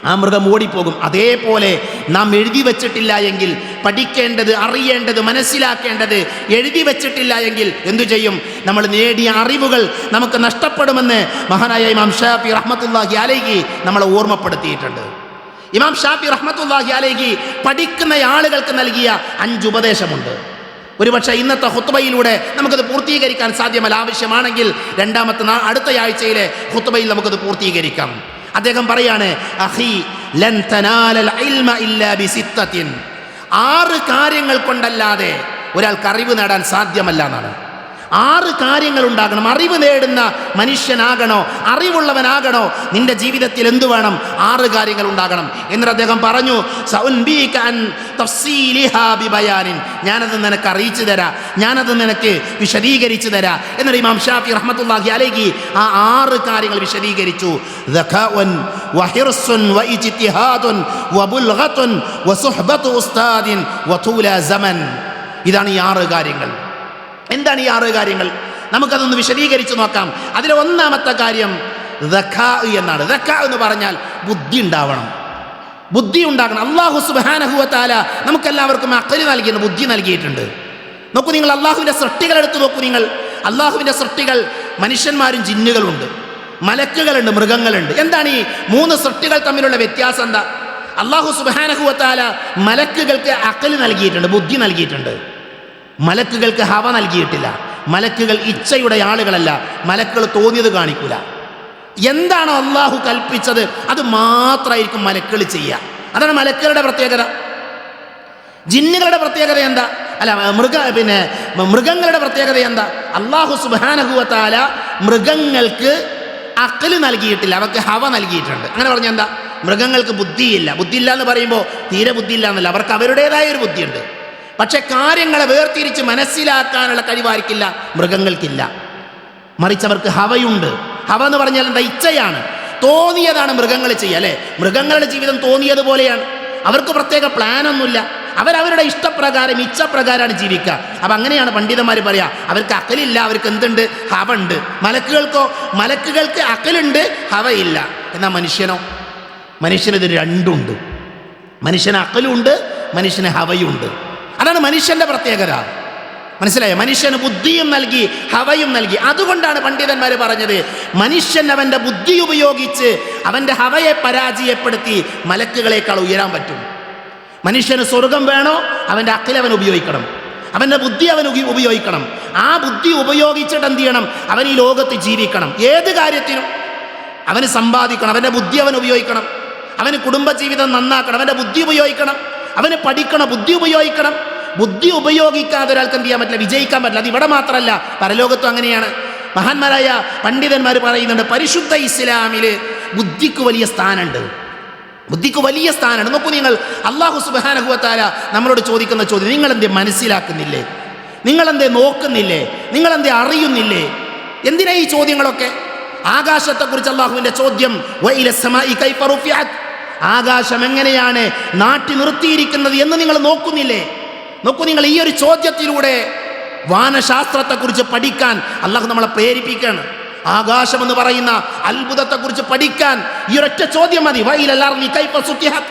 ആ മൃഗം ഓടിപ്പോകും. അതേപോലെ നാം എഴുതി വച്ചിട്ടില്ല എങ്കിൽ, പഠിക്കേണ്ടത്, അറിയേണ്ടത്, മനസ്സിലാക്കേണ്ടത് എഴുതി വച്ചിട്ടില്ല എങ്കിൽ എന്തു ചെയ്യും? നമ്മൾ നേടിയ അറിവുകൾ നമുക്ക് നഷ്ടപ്പെടുമെന്ന് മഹാനായ ഇമാം ഷാഫി റഹ്മത്തുള്ളാഹി അലൈഹി നമ്മളെ ഓർമ്മപ്പെടുത്തിയിട്ടുണ്ട്. ഇമാം ഷാഫി റഹ്മത്തുള്ളാഹി അലൈഹി പഠിക്കുന്ന ആളുകൾക്ക് നൽകിയ 5 ഉപദേശമുണ്ട്. ഒരുപക്ഷെ ഇന്നത്തെ ഖുത്ബയിലൂടെ നമുക്കത് പൂർത്തീകരിക്കാൻ സാധ്യമല്ല. ആവശ്യമാണെങ്കിൽ അടുത്ത ആഴ്ചയിലെ ഖുത്ബയിൽ നമുക്കത് പൂർത്തീകരിക്കാം. അദ്ദേഹം പറയാണ്, അഖി ലൻ തനാലൽ ഇൽമ ഇല്ലാ ബിസിത്തത്തിൻ. 6 കാര്യങ്ങൾ കൊണ്ടല്ലാതെ ഒരാൾക്ക് അറിവ് നേടാൻ സാധ്യമല്ല എന്നാണ്. 6 കാര്യങ്ങൾ ഉണ്ടാകണം. അറിവ് നേടുന്ന മനുഷ്യനാകണോ, അറിവുള്ളവനാകണോ, നിന്റെ ജീവിതത്തിൽ എന്തു വേണം? 6 കാര്യങ്ങൾ ഉണ്ടാകണം. എന്നിട്ട് അദ്ദേഹം പറഞ്ഞു, സഉൻബീക അൻ തഫ്സീലിഹാ ബിബയാനിൻ. ഞാനത് നിനക്ക് അറിയിച്ചു തരാം, ഞാനത് നിനക്ക് വിശദീകരിച്ചു തരാം. എന്നിട്ട് ഇമാം ഷാഫി റഹ്മത്തുള്ളാഹി അലൈഹി ആ 6 കാര്യങ്ങൾ വിശദീകരിച്ചു. ദഖാഉൻ വഹിർസുൻ വഇജ്തിഹാദുൻ വബുൽഗത്തുൻ വസുഹ്ബത്തു ഉസ്താദിൻ വതൂല സമൻ. ഇതാണ് ഈ 6 കാര്യങ്ങൾ. എന്താണ് ഈ 6 കാര്യങ്ങൾ? നമുക്കതൊന്ന് വിശദീകരിച്ച് നോക്കാം. അതിലെ ഒന്നാമത്തെ കാര്യം ദഖാ എന്നാണ്. ദഖാ എന്ന് പറഞ്ഞാൽ ബുദ്ധി ഉണ്ടാവണം, ബുദ്ധി ഉണ്ടാകണം. അല്ലാഹു സുബ്ഹാനഹു വ തആല നമുക്കെല്ലാവർക്കും അഖ്ൽ നൽകിയിട്ടുണ്ട്, ബുദ്ധി നൽകിയിട്ടുണ്ട്. നോക്കൂ, നിങ്ങൾ അള്ളാഹുവിൻ്റെ സൃഷ്ടികൾ എടുത്തു നോക്കൂ. നിങ്ങൾ അള്ളാഹുവിൻ്റെ സൃഷ്ടികൾ മനുഷ്യന്മാരും ജിന്നുകളുണ്ട്, മലക്കുകളുണ്ട്, മൃഗങ്ങളുണ്ട്. എന്താണ് ഈ 3 സൃഷ്ടികൾ തമ്മിലുള്ള വ്യത്യാസം? എന്താ? അല്ലാഹു സുബ്ഹാനഹു വ തആല മലക്കുകൾക്ക് അഖൽ നൽകിയിട്ടുണ്ട്, ബുദ്ധി നൽകിയിട്ടുണ്ട്. മലക്കുകൾക്ക് ഹവ നൽകിയിട്ടില്ല. മലക്കുകൾ ഇച്ഛയുടെ ആളുകളല്ല. മലക്കുകൾ തോന്നിയത് കാണിക്കൂല. എന്താണോ അള്ളാഹു കൽപ്പിച്ചത് അത് മാത്രമായിരിക്കും മലക്കുകൾ ചെയ്യുക. അതാണ് മലക്കുകളുടെ പ്രത്യേകത. ജിന്നുകളുടെ പ്രത്യേകത എന്താ? അല്ല, മൃഗങ്ങളുടെ പ്രത്യേകത എന്താ? അല്ലാഹു സുബ്ഹാനഹു വ തആല മൃഗങ്ങൾക്ക് അഖൽ നൽകിയിട്ടില്ല, അവർക്ക് ഹവ നൽകിയിട്ടുണ്ട്. അങ്ങനെ പറഞ്ഞാൽ എന്താ? മൃഗങ്ങൾക്ക് ബുദ്ധിയില്ല. ബുദ്ധിയില്ല എന്ന് പറയുമ്പോൾ തീരെ ബുദ്ധിയില്ല എന്നല്ല, അവർക്ക് അവരുടേതായ ഒരു ബുദ്ധിയുണ്ട്. പക്ഷെ കാര്യങ്ങളെ വേർതിരിച്ച് മനസ്സിലാക്കാനുള്ള കഴിവായിരിക്കില്ല, മൃഗങ്ങൾക്കില്ല. മറിച്ച് അവർക്ക് ഹവയുണ്ട്. ഹവ എന്ന് പറഞ്ഞാൽ എന്താ? ഇച്ഛയാണ്. തോന്നിയതാണ് മൃഗങ്ങൾ ചെയ്യുക, അല്ലേ? മൃഗങ്ങളുടെ ജീവിതം തോന്നിയതുപോലെയാണ്. അവർക്ക് പ്രത്യേക പ്ലാനൊന്നുമില്ല. അവരവരുടെ ഇഷ്ടപ്രകാരം ഇച്ഛപ്രകാരമാണ് ജീവിക്കുക. അപ്പം അങ്ങനെയാണ് പണ്ഡിതന്മാർ പറയാ, അവർക്ക് അക്കലില്ല, അവർക്ക് എന്തുണ്ട്? ഹവ ഉണ്ട്. മലക്കുകൾക്ക് അക്കലുണ്ട്, ഹവയില്ല. എന്നാൽ മനുഷ്യനിത് രണ്ടുണ്ട്. മനുഷ്യന് അക്കലുണ്ട്, മനുഷ്യന് ഹവയുണ്ട്. അതാണ് മനുഷ്യന്റെ പ്രത്യേകത. മനസ്സിലായോ? മനുഷ്യന് ബുദ്ധിയും നൽകി, ഹവയും നൽകി. അതുകൊണ്ടാണ് പണ്ഡിതന്മാർ പറഞ്ഞത്, മനുഷ്യൻ അവൻ്റെ ബുദ്ധി ഉപയോഗിച്ച് അവൻ്റെ ഹവയെ പരാജയപ്പെടുത്തി മലക്കുകളേക്കാൾ ഉയരാൻ പറ്റും. മനുഷ്യന് സ്വർഗം വേണോ? അവൻ്റെ അഖിൽ അവൻ ഉപയോഗിക്കണം, അവൻ്റെ ബുദ്ധി അവൻ ഉപയോഗിക്കണം. ആ ബുദ്ധി ഉപയോഗിച്ചിട്ട് എന്ത് ചെയ്യണം? അവൻ ഈ ലോകത്ത് ജീവിക്കണം. ഏത് കാര്യത്തിനും അവന് സമ്പാദിക്കണം, അവൻ്റെ ബുദ്ധി അവൻ ഉപയോഗിക്കണം. അവന് കുടുംബജീവിതം നന്നാക്കണം, അവൻ്റെ ബുദ്ധി ഉപയോഗിക്കണം. അവന് പഠിക്കണം, ബുദ്ധി ഉപയോഗിക്കണം. ബുദ്ധി ഉപയോഗിക്കാതെ ഒരാൾക്ക് എന്ത് ചെയ്യാൻ പറ്റില്ല? വിജയിക്കാൻ പറ്റില്ല. അത് ഇവിടെ മാത്രമല്ല, പരലോകത്തും അങ്ങനെയാണ്. മഹാന്മാരായ പണ്ഡിതന്മാർ പറയുന്നുണ്ട്, പരിശുദ്ധ ഇസ്ലാമിൽ ബുദ്ധിക്ക് വലിയ സ്ഥാനമുണ്ട്. ബുദ്ധിക്ക് വലിയ സ്ഥാനമാണ്. നോക്കൂ നിങ്ങൾ, അല്ലാഹു സുബ്ഹാനഹു വ തആല നമ്മളോട് ചോദിക്കുന്ന ചോദ്യം, നിങ്ങളെന്തേ മനസ്സിലാക്കുന്നില്ലേ? നിങ്ങളെന്തേ നോക്കുന്നില്ലേ? നിങ്ങളെന്തേ അറിയുന്നില്ലേ? എന്തിനാ ഈ ചോദ്യങ്ങളൊക്കെ? ആകാശത്തെക്കുറിച്ച് അല്ലാഹുവിൻ്റെ ചോദ്യം, വഇല സമാഇ കൈഫ റുഫിഅത്, ആകാശം എങ്ങനെയാണ് നാട്ടി നിർത്തിയിരിക്കുന്നത് എന്ന് നിങ്ങൾ നോക്കുന്നില്ലേ? നോക്കൂ നിങ്ങൾ, ഈ ഒരു ചോദ്യത്തിലൂടെ വാനശാസ്ത്രത്തെക്കുറിച്ച് പഠിക്കാൻ അല്ലാഹു നമ്മളെ പ്രേരിപ്പിക്കുകയാണ്. ആകാശം എന്ന് പറയുന്ന അത്ഭുതത്തെക്കുറിച്ച് പഠിക്കാൻ ഈ ഒരൊറ്റ ചോദ്യം മതി. വഇലൽ അർളി കൈഫ സുത്തിഹത്,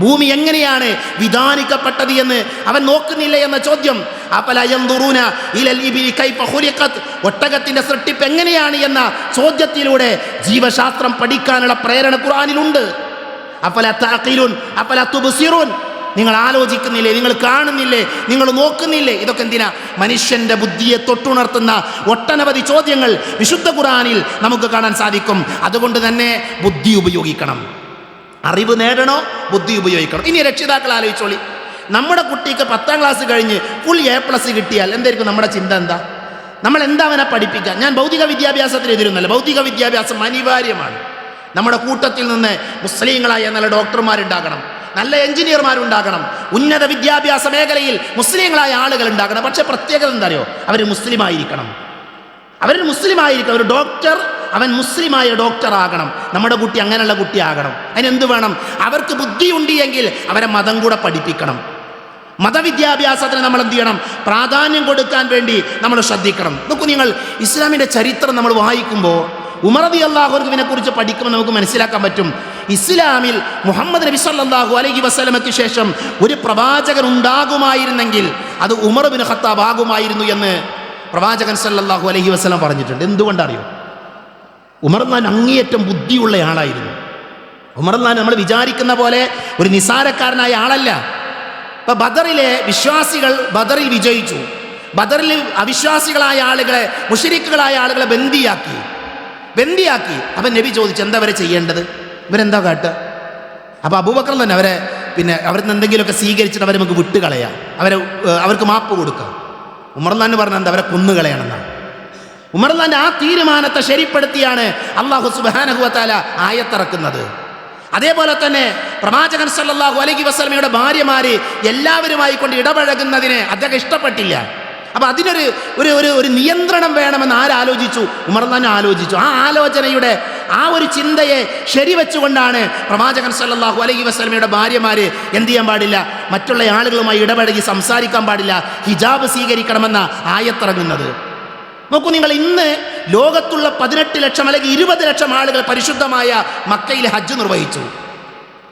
ഭൂമി എങ്ങനെയാണ് വിധാനിക്കപ്പെട്ടത് എന്ന് അവൻ നോക്കുന്നില്ല എന്ന ചോദ്യം. അഫലാ യൻദുറൂന ഇലൽ ഇബ്ലി കൈഫ ഖുലിഖത്, ഒട്ടകത്തിന്റെ സൃഷ്ടിപ്പ് എങ്ങനെയാണ് എന്ന ചോദ്യത്തിലൂടെ ജീവശാസ്ത്രം പഠിക്കാനുള്ള പ്രേരണ ഖുർആനിലുണ്ട്. അഫലാ തഅഖിലൂൻ അഫലാ തുബ്സിറൂൻ, നിങ്ങൾ ആലോചിക്കുന്നില്ലേ? നിങ്ങൾ കാണുന്നില്ലേ? നിങ്ങൾ നോക്കുന്നില്ലേ? ഇതൊക്കെ എന്തിനാ? മനുഷ്യന്റെ ബുദ്ധിയെ തൊട്ടുണർത്തുന്ന ഒട്ടനവധി ചോദ്യങ്ങൾ വിശുദ്ധ ഖുർആനിൽ നമുക്ക് കാണാൻ സാധിക്കും. അതുകൊണ്ട് തന്നെ ബുദ്ധി ഉപയോഗിക്കണം. അറിവ് നേടണോ? ബുദ്ധി ഉപയോഗിക്കണം. ഇനി രക്ഷിതാക്കൾ ആലോചിച്ചോളി, നമ്മുടെ കുട്ടിക്ക് 10ാം ക്ലാസ് കഴിഞ്ഞ് ഫുൾ A+ കിട്ടിയാൽ എന്തായിരിക്കും നമ്മുടെ ചിന്ത? നമ്മൾ എന്താ അവനെ പഠിപ്പിക്കുക? ഞാൻ ഭൗതിക വിദ്യാഭ്യാസത്തിന് എതിരൊന്നുമല്ല, ഭൗതിക വിദ്യാഭ്യാസം അനിവാര്യമാണ്. നമ്മുടെ കൂട്ടത്തിൽ നിന്ന് മുസ്ലിങ്ങളായ നല്ല ഡോക്ടർമാരുണ്ടാകണം, നല്ല എഞ്ചിനീയർമാരുണ്ടാകണം, ഉന്നത വിദ്യാഭ്യാസ മേഖലയിൽ മുസ്ലിങ്ങളായ ആളുകൾ ഉണ്ടാകണം. പക്ഷെ പ്രത്യേകത എന്താ അറിയോ? അവർ മുസ്ലിമായിരിക്കണം. ഒരു ഡോക്ടർ, അവൻ മുസ്ലിമായ ഡോക്ടറാകണം. നമ്മുടെ കുട്ടി അങ്ങനെയുള്ള കുട്ടിയാകണം. അതിനെന്ത് വേണം? അവർക്ക് ബുദ്ധിയുണ്ട് എങ്കിൽ അവരെ മതം കൂടെ പഠിപ്പിക്കണം. മതവിദ്യാഭ്യാസത്തിന് നമ്മൾ എന്ത് ചെയ്യണം? പ്രാധാന്യം കൊടുക്കാൻ വേണ്ടി നമ്മൾ ശ്രദ്ധിക്കണം. നോക്കൂ നിങ്ങൾ, ഇസ്ലാമിൻ്റെ ചരിത്രം നമ്മൾ വായിക്കുമ്പോൾ ഉമർ റളിയല്ലാഹു അൻഹുവിനെ കുറിച്ച് പഠിക്കുമ്പോൾ നമുക്ക് മനസ്സിലാക്കാൻ പറ്റും, ഇസ്ലാമിൽ മുഹമ്മദ് നബി സല്ലല്ലാഹു അലൈഹി വസല്ലമയ്ക്ക് ശേഷം ഒരു പ്രവാചകൻ ഉണ്ടാകുമായിരുന്നെങ്കിൽ അത് ഉമർ ബിൻ ഖത്താബ് ആകുമായിരുന്നു എന്ന് പ്രവാചകൻ സല്ലല്ലാഹു അലൈഹി വസല്ലം പറഞ്ഞിട്ടുണ്ട്. എന്തുകൊണ്ടറിയോ? ഉമർ ഖാൻ അങ്ങേയറ്റം ബുദ്ധിയുള്ള ആളായിരുന്നു. ഉമർ ഖാൻ നമ്മൾ വിചാരിക്കുന്ന പോലെ ഒരു നിസാരക്കാരനായ ആളല്ല. ഇപ്പം ബദറിലെ വിശ്വാസികൾ ബദറിൽ വിജയിച്ചു. ബദറിൽ അവിശ്വാസികളായ ആളുകളെ, മുശ്രിക്കുകളായ ആളുകളെ ബന്ദിയാക്കി. അപ്പം നബി ചോദിച്ചു, എന്താ അവരെ ചെയ്യേണ്ടത്? ഇവരെന്താ കാട്ടുക? അപ്പോൾ അബൂബക്കർ തന്നെ അവരിൽ നിന്ന് എന്തെങ്കിലുമൊക്കെ സ്വീകരിച്ചിട്ട് അവരെ നമുക്ക് വിട്ടുകളയാം, അവർക്ക് മാപ്പ് കൊടുക്കാം. ഉമർ ഖാൻ പറഞ്ഞത് എന്താ? അവരെ കൊന്നുകളയണമെന്നാണ്. ഉമർ ഖാൻ്റെ ആ തീരുമാനത്തെ ശരിപ്പെടുത്തിയാണ് അല്ലാഹു സുബ്ഹാനഹു വ തആല ആയത്തിറക്കുന്നത്. അതേപോലെ തന്നെ പ്രവാചകൻ സല്ലല്ലാഹു അലൈഹി വസല്ലമയുടെ ഭാര്യമാര് എല്ലാവരുമായി കൊണ്ട് ഇടപഴകുന്നതിനെ അദ്ദേഹം ഇഷ്ടപ്പെട്ടില്ല. അപ്പം അതിനൊരു ഒരു നിയന്ത്രണം വേണമെന്ന് ആലോചിച്ചു? ഉമർ ഖാൻ ആലോചിച്ചു. ആ ആലോചനയുടെ ആ ഒരു ചിന്തയെ ശരിവെച്ചുകൊണ്ടാണ് പ്രവാചകൻ സല്ലല്ലാഹു അലൈഹി വസല്ലമയുടെ ഭാര്യമാര് എന്ത് ചെയ്യാൻ പാടില്ല? മറ്റുള്ള ആളുകളുമായി ഇടപഴകി സംസാരിക്കാൻ പാടില്ല, ഹിജാബ് സ്വീകരിക്കണമെന്ന ആയത്തിറങ്ങുന്നത്. നോക്കൂ നിങ്ങൾ, ഇന്ന് ലോകത്തുള്ള 18 ലക്ഷം അല്ലെങ്കിൽ 20 ലക്ഷം ആളുകൾ പരിശുദ്ധമായ മക്കയിൽ ഹജ്ജ് നിർവഹിച്ചു.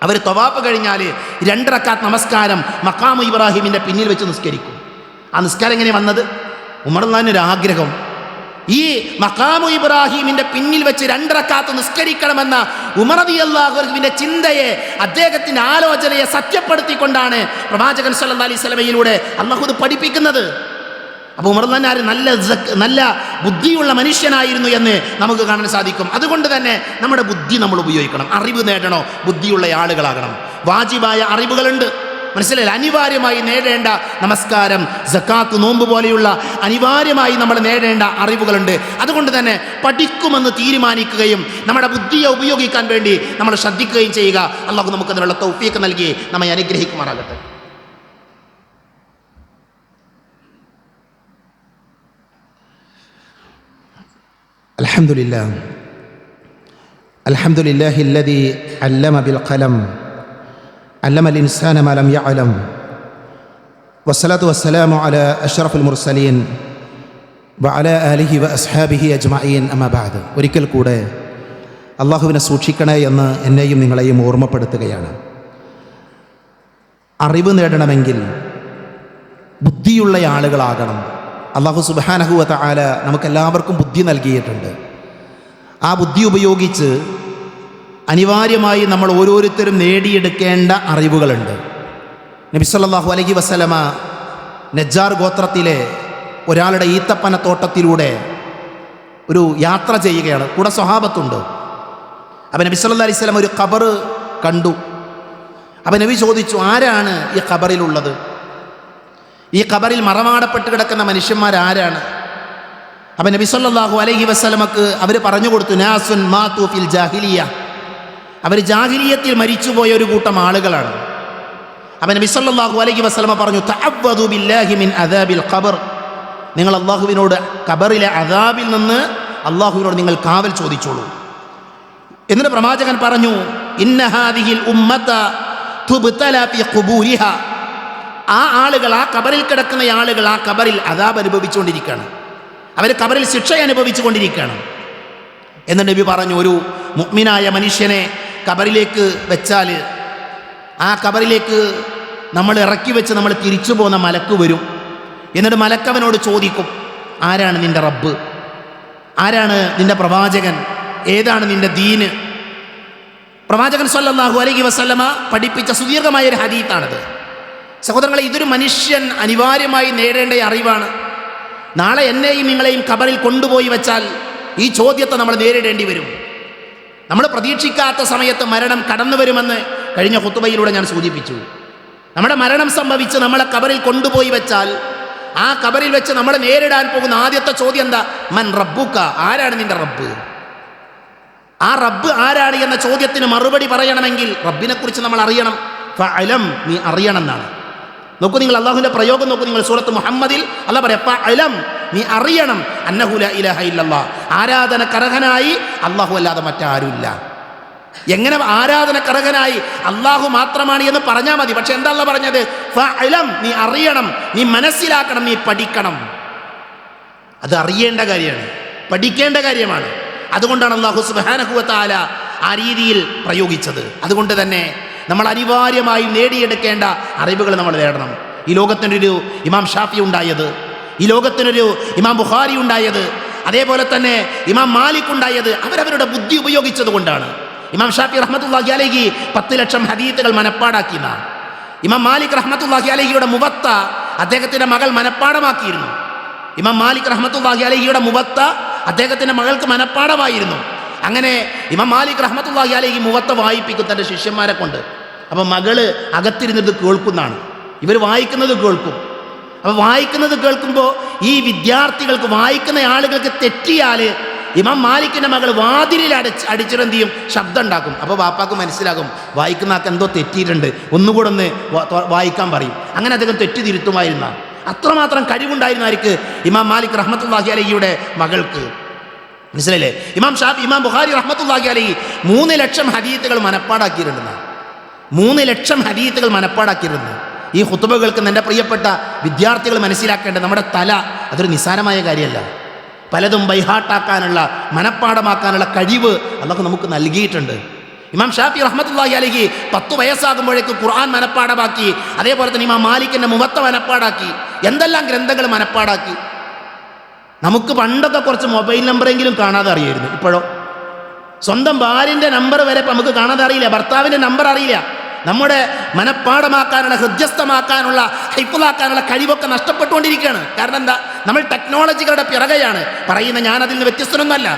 അവർ തവാഫ് കഴിഞ്ഞാൽ 2 റക്അത്ത് നമസ്കാരം മഖാമു ഇബ്രാഹിമിൻ്റെ പിന്നിൽ വെച്ച് നിസ്കരിക്കും. ആ നിസ്കാരം എങ്ങനെ വന്നത്? ഉമർ ഖാനൊരു ആഗ്രഹം, ഈ മഖാമു ഇബ്രാഹിമിന്റെ പിന്നിൽ വെച്ച് 2 റക്അത്ത് നിസ്കരിക്കണമെന്ന ഉമർ റളിയല്ലാഹു അൻഹുവിന്റെ ചിന്തയെ, അദ്ദേഹത്തിന്റെ ആലോചനയെ സത്യപ്പെടുത്തിക്കൊണ്ടാണ് പ്രവാചകൻ സല്ലല്ലാഹു അലൈഹി വസല്ലമയിലൂടെ അല്ലാഹു ഇത് പഠിപ്പിക്കുന്നത്. അപ്പോൾ ഉമർ തന്നെ നല്ല ബുദ്ധിയുള്ള മനുഷ്യനായിരുന്നു എന്ന് നമുക്ക് കാണാൻ സാധിക്കും. അതുകൊണ്ട് തന്നെ നമ്മുടെ ബുദ്ധി നമ്മൾ ഉപയോഗിക്കണം. അറിവ് നേടണോ, ബുദ്ധിയുള്ള ആളുകളാകണം. വാജിബായ അറിവുകളുണ്ട്, മനസ്സിലായില്ല? അനിവാര്യമായി നേടേണ്ട നമസ്കാരം, സക്കാത്ത്, നോമ്പ് പോലെയുള്ള അനിവാര്യമായി നമ്മൾ നേടേണ്ട അറിവുകളുണ്ട്. അതുകൊണ്ട് തന്നെ പഠിക്കുമെന്ന് തീരുമാനിക്കുകയും നമ്മുടെ ബുദ്ധിയെ ഉപയോഗിക്കാൻ വേണ്ടി നമ്മൾ ശ്രദ്ധിക്കുകയും ചെയ്യുക. അല്ലാഹു നമുക്ക് അതിനുള്ള തൗഫീഖ് നൽകി നമ്മെ അനുഗ്രഹിക്കുമാറാകട്ടെ. അൽഹംദുലില്ലാഹി അല്ലദീ അല്ലമ ബിൽ ഖലം അല്ലമൽ ഇൻസാന മാ ലം യഅലം വസ്സലാത്തു വസ്സലാമു അലാ അഷ്റഫുൽ മുർസലീൻ വഅലാ ആലിഹി വഅസ്ഹാബിഹി അജ്മഈൻ അമ്മാ ബഅദ്. ഒരിക്കൽ കൂടെ അല്ലാഹുവിനെ സൂക്ഷിക്കണേ എന്ന് എന്നെയും നിങ്ങളെയും ഓർമ്മപ്പെടുത്തുകയാണ്. അറിവ് നേടണമെങ്കിൽ ബുദ്ധിയുള്ള ആളുകളാകണം. അല്ലാഹു സുബ്ഹാനഹു വ തആല നമുക്കെല്ലാവർക്കും ബുദ്ധി നൽകിയിട്ടുണ്ട്. ആ ബുദ്ധി ഉപയോഗിച്ച് അനിവാര്യമായി നമ്മൾ ഓരോരുത്തരും നേടിയെടുക്കേണ്ട അറിവുകളുണ്ട്. നബി സല്ലല്ലാഹു അലൈഹി വസല്ലമ നജ്ജാർ ഗോത്രത്തിലെ ഒരാളുടെ ഈത്തപ്പനത്തോട്ടത്തിലൂടെ ഒരു യാത്ര ചെയ്യുകയാണ്. കൂടെ സ്വഹാബത്തുണ്ട്. അപ്പം നബി സല്ലല്ലാഹു അലൈഹി വസല്ലം ഒരു ഖബർ കണ്ടു. അപ്പം നബി ചോദിച്ചു, ആരാണ് ഈ ഖബറിലുള്ളത്? ഈ ഖബറിൽ മറമാടപ്പെട്ട് കിടക്കുന്ന മനുഷ്യന്മാരാരാണ്? അപ്പം നബി സല്ലല്ലാഹു അലൈഹി വസല്ലമക്ക് അവർ പറഞ്ഞു കൊടുത്തു, നാസുൻ മാതു ഫിൽ ജാഹിലിയ, അവർ ജാഹിലിയത്തിൽ മരിച്ചുപോയ ഒരു കൂട്ടം ആളുകളാണ്. അപ്പം നബി സല്ലല്ലാഹു അലൈഹി വസല്ലമ പറഞ്ഞു, തഅവ്വദു ബില്ലാഹി മിൻ അദാബിൽ ഖബർ, നിങ്ങൾ അള്ളാഹുവിനോട് ഖബറിലെ അദാബിൽ നിന്ന് അള്ളാഹുവിനോട് നിങ്ങൾ കാവൽ ചോദിച്ചോളൂ. എന്നിട്ട് പ്രവാചകൻ പറഞ്ഞു, ഇന്ന ഹാദിഹിൽ ഉമ്മത തുബ്തല ഫി ഖുബൂരിഹ, ആ ആളുകൾ, ആ ഖബറിൽ കിടക്കുന്ന ആളുകൾ ആ ഖബറിൽ അദാബ് അനുഭവിച്ചുകൊണ്ടിരിക്കുകയാണ്, അവർ ഖബറിൽ ശിക്ഷ അനുഭവിച്ചു കൊണ്ടിരിക്കുകയാണ്. എന്ന് നബി പറഞ്ഞു, ഒരു മുഅ്മിനായ മനുഷ്യനെ ഖബറിലേക്ക് വെച്ചാൽ ആ ഖബറിലേക്ക് നമ്മൾ ഇറക്കി വെച്ച് നമ്മൾ തിരിച്ചു പോകുന്ന മലക്ക് വരും. എന്നിട്ട് മലക്കവനോട് ചോദിക്കും, ആരാണ് നിൻ്റെ റബ്ബ്, ആരാണ് നിൻ്റെ പ്രവാചകൻ, ഏതാണ് നിൻ്റെ ദീന്? പ്രവാചകൻ സല്ലല്ലാഹു അലൈഹി വസല്ലമ പഠിപ്പിച്ച സുദീർഘമായ ഒരു ഹദീത്താണിത്. സഹോദരങ്ങളെ, ഇതൊരു മനുഷ്യൻ അനിവാര്യമായി നേടേണ്ട അറിവാണ്. നാളെ എന്നെയും നിങ്ങളെയും ഖബറിൽ കൊണ്ടുപോയി വെച്ചാൽ ഈ ചോദ്യത്തെ നമ്മൾ നേരിടേണ്ടി വരും. നമ്മൾ പ്രതീക്ഷിക്കാത്ത സമയത്ത് മരണം കടന്നു വരുമെന്ന് കഴിഞ്ഞ ഖുതുബയിലൂടെ ഞാൻ സൂചിപ്പിച്ചു. നമ്മുടെ മരണം സംഭവിച്ച് നമ്മളെ ഖബറിൽ കൊണ്ടുപോയി വെച്ചാൽ ആ ഖബറിൽ വെച്ച് നമ്മൾ നേരിടാൻ പോകുന്ന ആദ്യത്തെ ചോദ്യം എന്താ? മൻ റബ്ബുക, ആരാണ് നിന്റെ റബ്ബ്? ആ റബ്ബ് ആരാണ് എന്ന ചോദ്യത്തിന് മറുപടി പറയണമെങ്കിൽ റബ്ബിനെ കുറിച്ച് നമ്മൾ അറിയണം. ഫഅലം, നീ അറിയണം എന്നാണ്. നോക്കൂ നിങ്ങൾ, അള്ളാഹുവിൻ്റെ പ്രയോഗം നോക്കൂ നിങ്ങൾ. സൂറത്ത് മുഹമ്മദിൽ അല്ലാഹ് പറയാം, ഫഅലം, നീ അറിയണം, അന്നഹു ലാ ഇലാഹ ഇല്ലല്ലാഹ്, ആരാധനക്കർഹനായി അള്ളാഹു അല്ലാതെ മറ്റാരുമില്ല. എങ്ങനെ ആരാധനക്കർഹനായി അള്ളാഹു മാത്രമാണ് എന്ന് പറഞ്ഞാൽ മതി. പക്ഷെ എന്താ അല്ലാഹ് പറഞ്ഞത്? ഫഅലം, നീ അറിയണം, നീ മനസ്സിലാക്കണം, നീ പഠിക്കണം. അത് അറിയേണ്ട കാര്യമാണ്, പഠിക്കേണ്ട കാര്യമാണ്. അതുകൊണ്ടാണ് അല്ലാഹു സുബ്ഹാനഹു വ തആല ആ രീതിയിൽ പ്രയോഗിച്ചത്. അതുകൊണ്ട് തന്നെ നമ്മൾ അനിവാര്യമായി നേടിയെടുക്കേണ്ട അറിവുകൾ നമ്മൾ നേടണം. ഈ ലോകത്തിനൊരു ഇമാം ഷാഫി ഉണ്ടായത്, ഈ ലോകത്തിനൊരു ഇമാം ബുഖാരി ഉണ്ടായത്, അതേപോലെ തന്നെ ഇമാം മാലിക് ഉണ്ടായത് അവരവരുടെ ബുദ്ധി ഉപയോഗിച്ചത് കൊണ്ടാണ്. ഇമാം ഷാഫി റഹ്മത്തുള്ളാഹി അലൈഹി 10 ലക്ഷം ഹദീത്തുകൾ മനപ്പാടാക്കിയ ഇമാം മാലിക് റഹ്മത്തുള്ളാഹി അലൈഹിയുടെ മുവത്ത അദ്ദേഹത്തിൻ്റെ മകൾ മനപ്പാടമാക്കിയിരുന്നു. ഇമാം മാലിക് റഹ്മത്തുള്ളാഹി അലൈഹിയുടെ മുവത്ത അദ്ദേഹത്തിൻ്റെ മകൾക്ക് മനപ്പാടമായിരുന്നു. അങ്ങനെ ഇമാം മാലിക് റഹ്മത്തുള്ളാഹി അലൈഹി മുവത്ത വായിപ്പിക്കും തൻ്റെ ശിഷ്യന്മാരെ കൊണ്ട്. അപ്പം മകള് അകത്തിരുന്നത് കേൾക്കുന്നതാണ്, ഇവർ വായിക്കുന്നത് കേൾക്കും. അപ്പോൾ വായിക്കുന്നത് കേൾക്കുമ്പോൾ ഈ വിദ്യാർത്ഥികൾക്ക്, വായിക്കുന്ന ആളുകൾക്ക് തെറ്റിയാൽ ഇമാം മാലിക്കിൻ്റെ മകൾ വാതിലിൽ അടിച്ചിട്ടെന്ത് ചെയ്യും? ശബ്ദം ഉണ്ടാക്കും. അപ്പോൾ ബാപ്പാക്ക് മനസ്സിലാകും വായിക്കുന്ന ആൾക്ക് എന്തോ തെറ്റിയിട്ടുണ്ട്, ഒന്നുകൂടെ ഒന്ന് വായിക്കാൻ പറയും. അങ്ങനെ അദ്ദേഹം തെറ്റി തിരുത്തുമായിരുന്ന അത്രമാത്രം കഴിവുണ്ടായിരുന്ന ആർക്ക്? ഇമാം മാലിക് റഹ്മത്തുള്ളാഹി അലൈഹിയുടെ മകൾക്ക്. മനസ്സിലായില്ലേ? ഇമാം ഷാഫി, ഇമാം ബുഖാരി റഹ്മത്തുള്ളാഹി അലൈഹി 3 ലക്ഷം ഹദീത്തുകൾ മനപ്പാടാക്കിയിരുന്ന 3 ലക്ഷം ഹദീത്തുകൾ മനപ്പാടാക്കിയിരുന്നു. ഈ ഖുതുബകൾക്ക് എൻ്റെ പ്രിയപ്പെട്ട വിദ്യാർത്ഥികൾ മനസ്സിലാക്കേണ്ടത്, നമ്മുടെ തല അതൊരു നിസ്സാരമായ കാര്യമല്ല. പലതും ബൈഹാട്ടാക്കാനുള്ള, മനപ്പാടമാക്കാനുള്ള കഴിവ് അല്ലാഹു നമുക്ക് നൽകിയിട്ടുണ്ട്. ഇമാം ഷാഫി റഹ്മത്തുള്ളാഹി അലൈഹി 10 വയസ്സാകുമ്പോഴേക്ക് ഖുർആൻ മനപ്പാടമാക്കി. അതേപോലെ തന്നെ ഇമാം മാലിക്കിൻ്റെ മുവത്ത മനപ്പാടാക്കി. എന്തെല്ലാം ഗ്രന്ഥങ്ങൾ മനപ്പാടാക്കി. നമുക്ക് പണ്ടൊക്കെ കുറച്ച് മൊബൈൽ നമ്പറെങ്കിലും കാണാതെ അറിയായിരുന്നു. ഇപ്പോഴോ സ്വന്തം ഭാര്യൻ്റെ നമ്പർ വരെ ഇപ്പം നമുക്ക് കാണാതെ അറിയില്ല, ഭർത്താവിൻ്റെ നമ്പർ അറിയില്ല. നമ്മുടെ മനഃപ്പാടമാക്കാനുള്ള, ഹൃദ്യസ്ഥമാക്കാനുള്ള, ഹൈഫുളാക്കാനുള്ള കഴിവൊക്കെ നഷ്ടപ്പെട്ടുകൊണ്ടിരിക്കുകയാണ്. കാരണം എന്താ? നമ്മൾ ടെക്നോളജികളുടെ പിറകെയാണ്. പറയുന്ന ഞാൻ അതിൽ നിന്ന് വ്യത്യസ്തനൊന്നുമല്ല.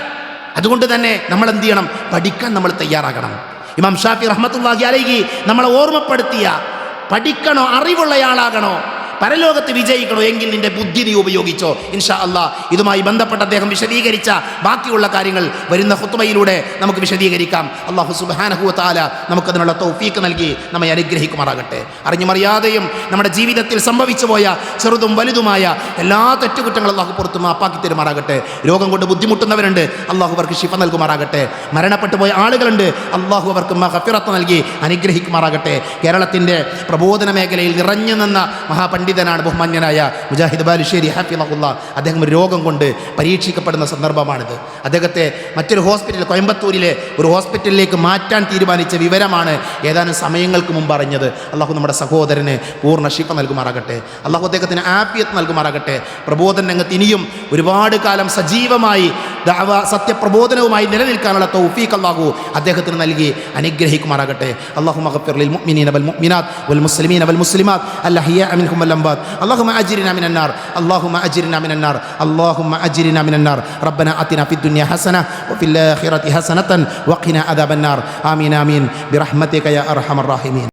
അതുകൊണ്ട് തന്നെ നമ്മൾ എന്ത് ചെയ്യണം? പഠിക്കാൻ നമ്മൾ തയ്യാറാകണം. ഇമാം ഷാഫി റഹ്മത്തുള്ളാഹി അലൈഹി നമ്മളെ ഓർമ്മപ്പെടുത്തിയ, പഠിക്കണോ, അറിവുള്ളയാളാകണോ, പരലോകത്ത് വിജയിക്കണോ എങ്കിൽ നിന്റെ ബുദ്ധി നീ ഉപയോഗിച്ചോ. ഇൻഷാ അല്ലാഹ് ഇതുമായി ബന്ധപ്പെട്ട് അദ്ദേഹം വിശദീകരിച്ച ബാക്കിയുള്ള കാര്യങ്ങൾ വരുന്ന ഖുത്ബയിലൂടെ നമുക്ക് വിശദീകരിക്കാം. അല്ലാഹു സുബ്ഹാനഹു വ തആല നമുക്കതിനുള്ള തൗഫീഖ് നൽകി നമ്മെ അനുഗ്രഹിക്കുമാറാകട്ടെ. അറിഞ്ഞുമറിയാതെയും നമ്മുടെ ജീവിതത്തിൽ സംഭവിച്ചു പോയ ചെറുതും വലുതുമായ എല്ലാ തെറ്റുകുറ്റങ്ങളും അല്ലാഹു പുറത്തു മാപ്പാക്കി തരുമാറാകട്ടെ. രോഗം കൊണ്ട് ബുദ്ധിമുട്ടുന്നവരുണ്ട്, അല്ലാഹു അവർക്ക് ശിഫ നൽകുമാറാകട്ടെ. മരണപ്പെട്ടു പോയ ആളുകളുണ്ട്, അല്ലാഹു അവർക്ക് മഗ്ഫിറത്ത് നൽകി അനുഗ്രഹിക്കുമാറാകട്ടെ. കേരളത്തിൻ്റെ പ്രബോധന മേഖലയിൽ നിറഞ്ഞു നിന്ന മഹാപണ്ഡിതനാണ് ബഹുമാന്യനായ മുജാഹിദ് ബാലുശ്ശേരി ഹഫിളഹുല്ലാ. അദ്ദേഹം ഒരു രോഗം കൊണ്ട് പരീക്ഷിക്കപ്പെടുന്ന സന്ദർഭമാണിത്. അദ്ദേഹത്തെ മറ്റൊരു ഹോസ്പിറ്റൽ, കോയമ്പത്തൂരിലെ ഒരു ഹോസ്പിറ്റലിലേക്ക് മാറ്റാൻ തീരുമാനിച്ച വിവരമാണ് ഏതാനും സമയങ്ങൾക്ക് മുമ്പ് അറിഞ്ഞത്. അള്ളാഹു നമ്മുടെ സഹോദരന് പൂർണ്ണ ശിഫ നൽകുമാറാകട്ടെ. അള്ളാഹു അദ്ദേഹത്തിന് ആഫിയത്ത് നൽകുമാറാകട്ടെ. പ്രബോധന രംഗത്ത് ഇനിയും ഒരുപാട് കാലം സജീവമായി ദഅവ സത്യപ്രബോധനവുമായി നിലനിൽക്കാനുള്ള തൗഫീഖ് അല്ലാഹു അദ്ദേഹത്തിന് നൽകി അനുഗ്രഹിക്കുമാറാകട്ടെ. അല്ലാഹുമ്മ ഗഫിർ ലിൽ മുഅ്മിനീന വൽ മുഅ്മിനാത്ത് വൽ മുസ്ലിമീന വൽ മുസ്ലിമാത്ത് അൽഅഹ്യാഅ മിൻഹും വൽ അംവാത്. അല്ലാഹുമ്മ അജ്രിനാ മിനൻ നാർ, അല്ലാഹുമ്മ അജ്രിനാ മിനൻ നാർ, അല്ലാഹുമ്മ അജ്രിനാ മിനൻ നാർ. റബ്ബനാ ആതിനാ ഫിദ് ദുനിയ ഹസന വഫിൽ ആഖിറതി ഹസനതൻ വഖിനാ അദാബൻ നാർ. ആമീൻ ആമീൻ ബിറഹ്മതിക യാ അർഹമർ റഹീമീൻ.